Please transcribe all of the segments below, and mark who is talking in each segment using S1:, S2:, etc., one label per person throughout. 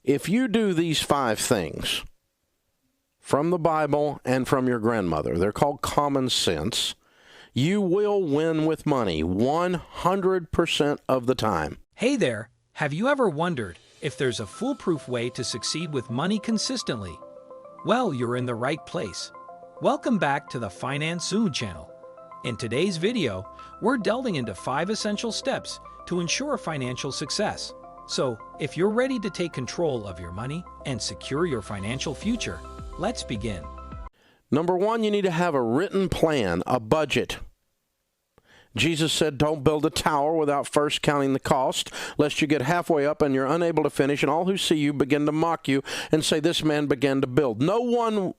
S1: If you do these 5 things from the Bible and from your grandmother, they're called common sense, you will win with money 100% of the time.
S2: Hey there, have you ever wondered if there's a foolproof way to succeed with money consistently? Well, you're in the right place. Welcome back to the Finance Soon channel. In today's video, we're delving into 5 essential steps to ensure financial success. So, if you're ready to take control of your money and secure your financial future, let's begin.
S1: Number 1, you need to have a written plan, a budget. Jesus said, don't build a tower without first counting the cost, lest you get halfway up and you're unable to finish, and all who see you begin to mock you and say, this man began to build. No one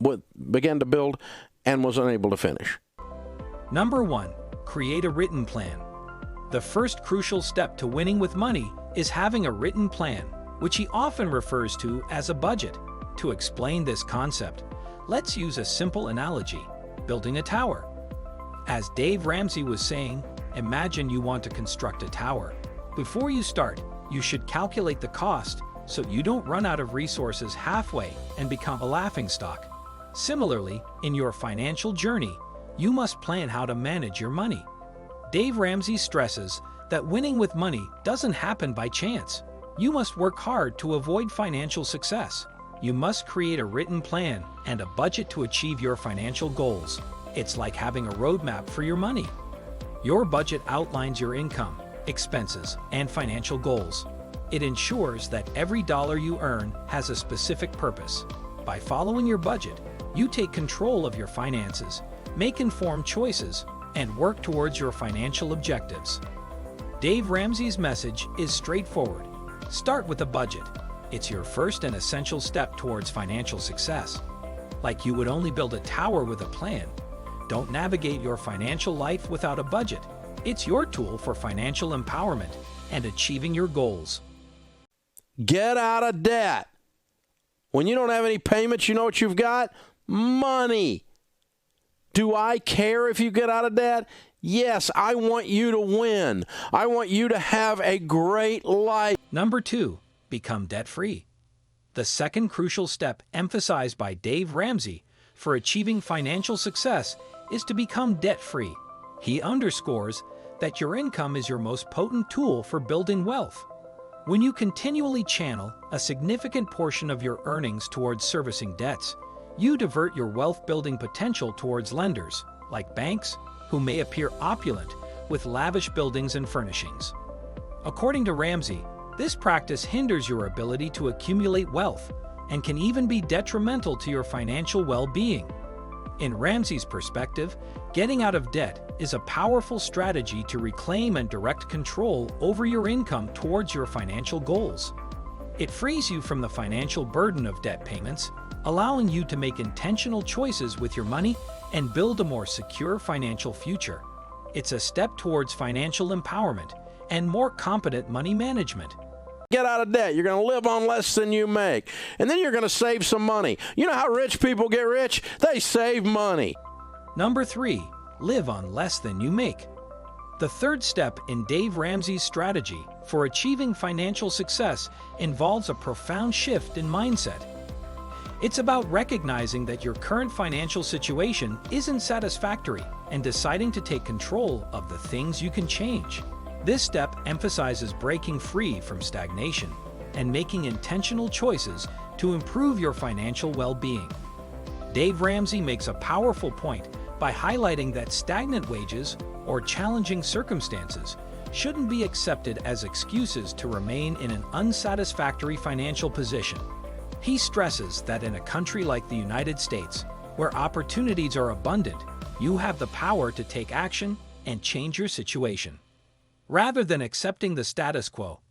S1: began to build and was unable to finish.
S2: Number 1, create a written plan. The first crucial step to winning with money is having a written plan, which he often refers to as a budget. To explain this concept, let's use a simple analogy, building a tower. As Dave Ramsey was saying, imagine you want to construct a tower. Before you start, you should calculate the cost so you don't run out of resources halfway and become a laughingstock. Similarly, in your financial journey, you must plan how to manage your money. Dave Ramsey stresses that winning with money doesn't happen by chance. You must work hard to avoid financial success. You must create a written plan and a budget to achieve your financial goals. It's like having a roadmap for your money. Your budget outlines your income, expenses, and financial goals. It ensures that every dollar you earn has a specific purpose. By following your budget, you take control of your finances, make informed choices, and work towards your financial objectives. Dave Ramsey's message is straightforward. Start with a budget. It's your first and essential step towards financial success. Like you would only build a tower with a plan, don't navigate your financial life without a budget. It's your tool for financial empowerment and achieving your goals.
S1: Get out of debt. When you don't have any payments, you know what you've got? Money. Do I care if you get out of debt? Yes, I want you to win. I want you to have a great life.
S2: Number 2, become debt-free. The second crucial step emphasized by Dave Ramsey for achieving financial success is to become debt-free. He underscores that your income is your most potent tool for building wealth. When you continually channel a significant portion of your earnings towards servicing debts, you divert your wealth-building potential towards lenders, like banks, who may appear opulent with lavish buildings and furnishings. According to Ramsey, this practice hinders your ability to accumulate wealth and can even be detrimental to your financial well-being. In Ramsey's perspective, getting out of debt is a powerful strategy to reclaim and direct control over your income towards your financial goals. It frees you from the financial burden of debt payments, allowing you to make intentional choices with your money and build a more secure financial future. It's a step towards financial empowerment and more competent money management.
S1: Get out of debt. You're going to live on less than you make. And then you're going to save some money. You know how rich people get rich? They save money.
S2: Number 3, live on less than you make. The third step in Dave Ramsey's strategy for achieving financial success involves a profound shift in mindset. It's about recognizing that your current financial situation isn't satisfactory and deciding to take control of the things you can change. This step emphasizes breaking free from stagnation and making intentional choices to improve your financial well-being. Dave Ramsey makes a powerful point by highlighting that stagnant wages or challenging circumstances shouldn't be accepted as excuses to remain in an unsatisfactory financial position. He stresses that in a country like the United States, where opportunities are abundant, you have the power to take action and change your situation. Rather than accepting the status quo,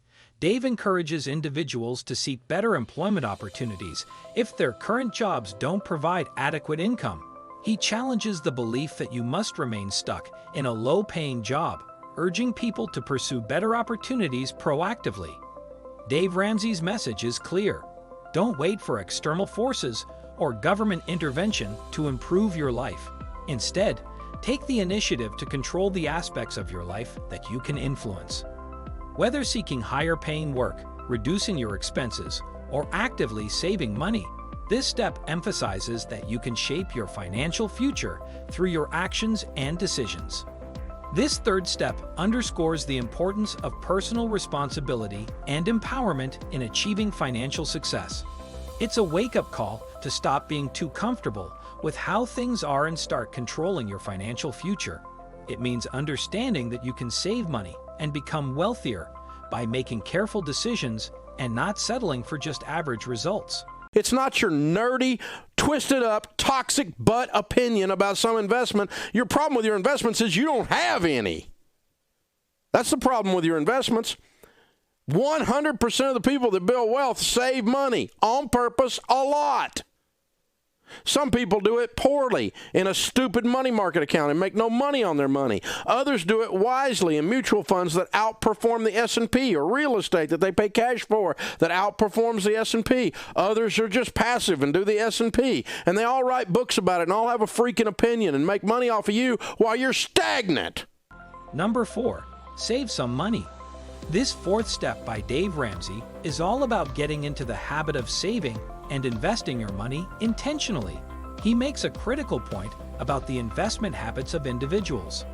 S2: Dave encourages individuals to seek better employment opportunities if their current jobs don't provide adequate income. He challenges the belief that you must remain stuck in a low-paying job, urging people to pursue better opportunities proactively. Dave Ramsey's message is clear. Don't wait for external forces or government intervention to improve your life. Instead, take the initiative to control the aspects of your life that you can influence. Whether seeking higher-paying work, reducing your expenses, or actively saving money. This step emphasizes that you can shape your financial future through your actions and decisions. This third step underscores the importance of personal responsibility and empowerment in achieving financial success. It's a wake-up call to stop being too comfortable with how things are and start controlling your financial future. It means understanding that you can save money and become wealthier by making careful decisions and not settling for just average results.
S1: It's not your nerdy, twisted up, toxic butt opinion about some investment. Your problem with your investments is you don't have any. That's the problem with your investments. 100% of the people that build wealth save money on purpose a lot. Some people do it poorly in a stupid money market account and make no money on their money. Others do it wisely in mutual funds that outperform the S&P, or real estate that they pay cash for that outperforms the S&P. Others are just passive and do the S&P. And they all write books about it and all have a freaking opinion and make money off of you while you're stagnant.
S2: Number 4, save some money. This fourth step by Dave Ramsey is all about getting into the habit of saving and investing your money intentionally. He makes a critical point about the investment habits of individuals.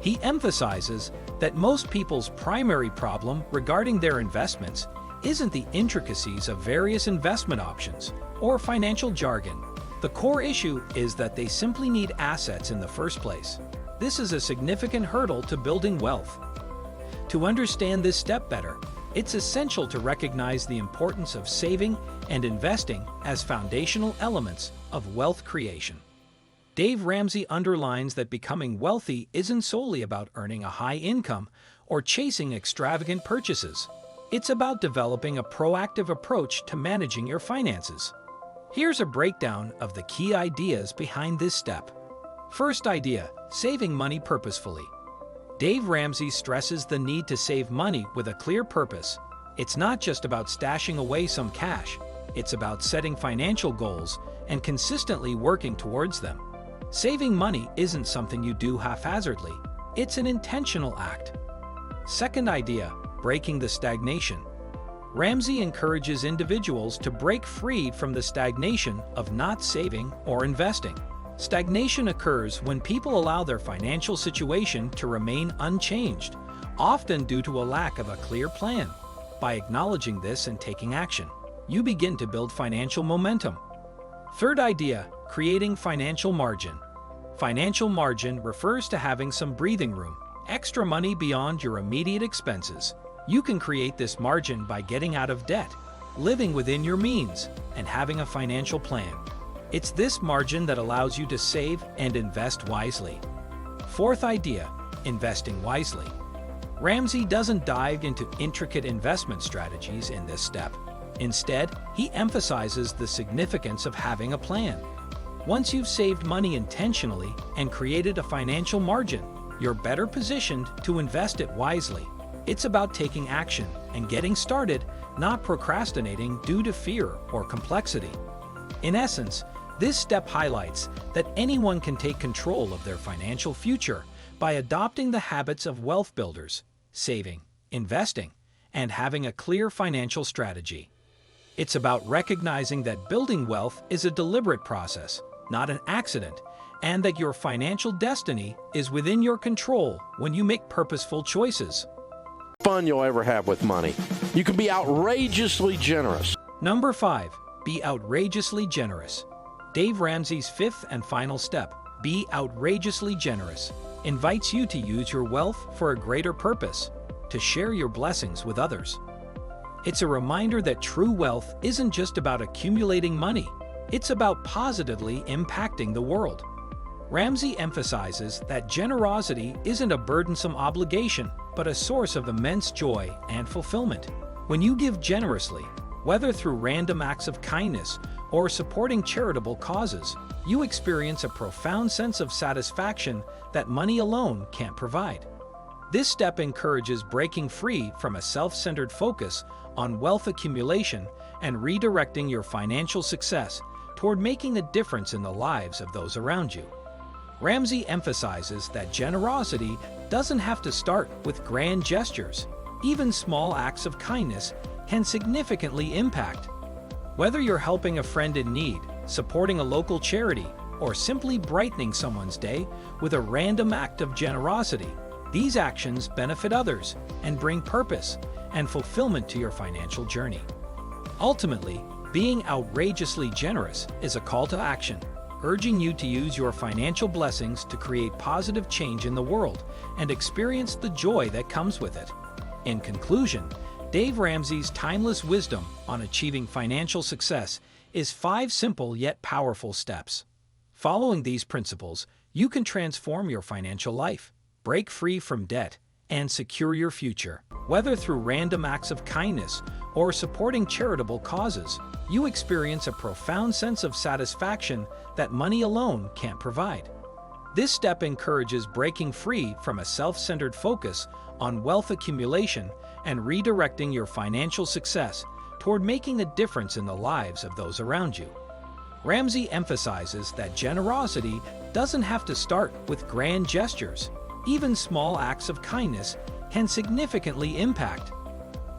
S2: He emphasizes that most people's primary problem regarding their investments isn't the intricacies of various investment options or financial jargon. The core issue is that they simply need assets in the first place. This is a significant hurdle to building wealth. To understand this step better, it's essential to recognize the importance of saving and investing as foundational elements of wealth creation. Dave Ramsey underlines that becoming wealthy isn't solely about earning a high income or chasing extravagant purchases. It's about developing a proactive approach to managing your finances. Here's a breakdown of the key ideas behind this step. First idea, saving money purposefully. Dave Ramsey stresses the need to save money with a clear purpose. It's not just about stashing away some cash. It's about setting financial goals and consistently working towards them. Saving money isn't something you do haphazardly. It's an intentional act. Second idea, breaking the stagnation. Ramsey encourages individuals to break free from the stagnation of not saving or investing. Stagnation occurs when people allow their financial situation to remain unchanged, often due to a lack of a clear plan. By acknowledging this and taking action, you begin to build financial momentum. Third idea, creating financial margin. Financial margin refers to having some breathing room, extra money beyond your immediate expenses. You can create this margin by getting out of debt, living within your means, and having a financial plan. It's this margin that allows you to save and invest wisely. Fourth idea, investing wisely. Ramsey doesn't dive into intricate investment strategies in this step. Instead, he emphasizes the significance of having a plan. Once you've saved money intentionally and created a financial margin, you're better positioned to invest it wisely. It's about taking action and getting started, not procrastinating due to fear or complexity. In essence, this step highlights that anyone can take control of their financial future by adopting the habits of wealth builders, saving, investing, and having a clear financial strategy. It's about recognizing that building wealth is a deliberate process, not an accident, and that your financial destiny is within your control when you make purposeful choices.
S1: Fun you'll ever have with money. You can be outrageously generous.
S2: Number 5, be outrageously generous. Dave Ramsey's fifth and final step, be outrageously generous, invites you to use your wealth for a greater purpose, to share your blessings with others. It's a reminder that true wealth isn't just about accumulating money, it's about positively impacting the world. Ramsey emphasizes that generosity isn't a burdensome obligation, but a source of immense joy and fulfillment. When you give generously, whether through random acts of kindness or supporting charitable causes, you experience a profound sense of satisfaction that money alone can't provide. This step encourages breaking free from a self-centered focus on wealth accumulation and redirecting your financial success toward making a difference in the lives of those around you. Ramsey emphasizes that generosity doesn't have to start with grand gestures. Even small acts of kindness can significantly impact. Whether you're helping a friend in need, supporting a local charity, or simply brightening someone's day with a random act of generosity, these actions benefit others and bring purpose and fulfillment to your financial journey. Ultimately, being outrageously generous is a call to action, urging you to use your financial blessings to create positive change in the world and experience the joy that comes with it. In conclusion, Dave Ramsey's timeless wisdom on achieving financial success is 5 simple yet powerful steps. Following these principles, you can transform your financial life, break free from debt, and secure your future. Whether through random acts of kindness or supporting charitable causes, you experience a profound sense of satisfaction that money alone can't provide. This step encourages breaking free from a self-centered focus on wealth accumulation and redirecting your financial success toward making a difference in the lives of those around you. Ramsey emphasizes that generosity doesn't have to start with grand gestures. Even small acts of kindness can significantly impact.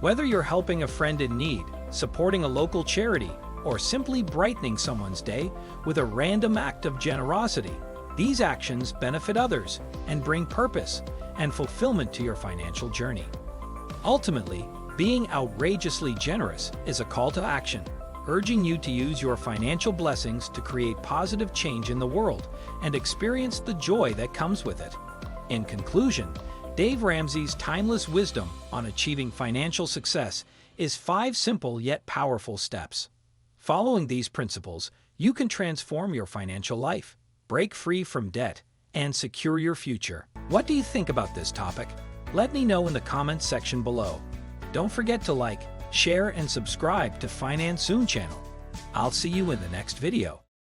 S2: Whether you're helping a friend in need, supporting a local charity, or simply brightening someone's day with a random act of generosity, these actions benefit others and bring purpose and fulfillment to your financial journey. Ultimately, being outrageously generous is a call to action, urging you to use your financial blessings to create positive change in the world and experience the joy that comes with it. In conclusion, Dave Ramsey's timeless wisdom on achieving financial success is 5 simple yet powerful steps. Following these principles, you can transform your financial life, break free from debt, and secure your future. What do you think about this topic? Let me know in the comments section below. Don't forget to like, share, and subscribe to Finance Soon channel. I'll see you in the next video.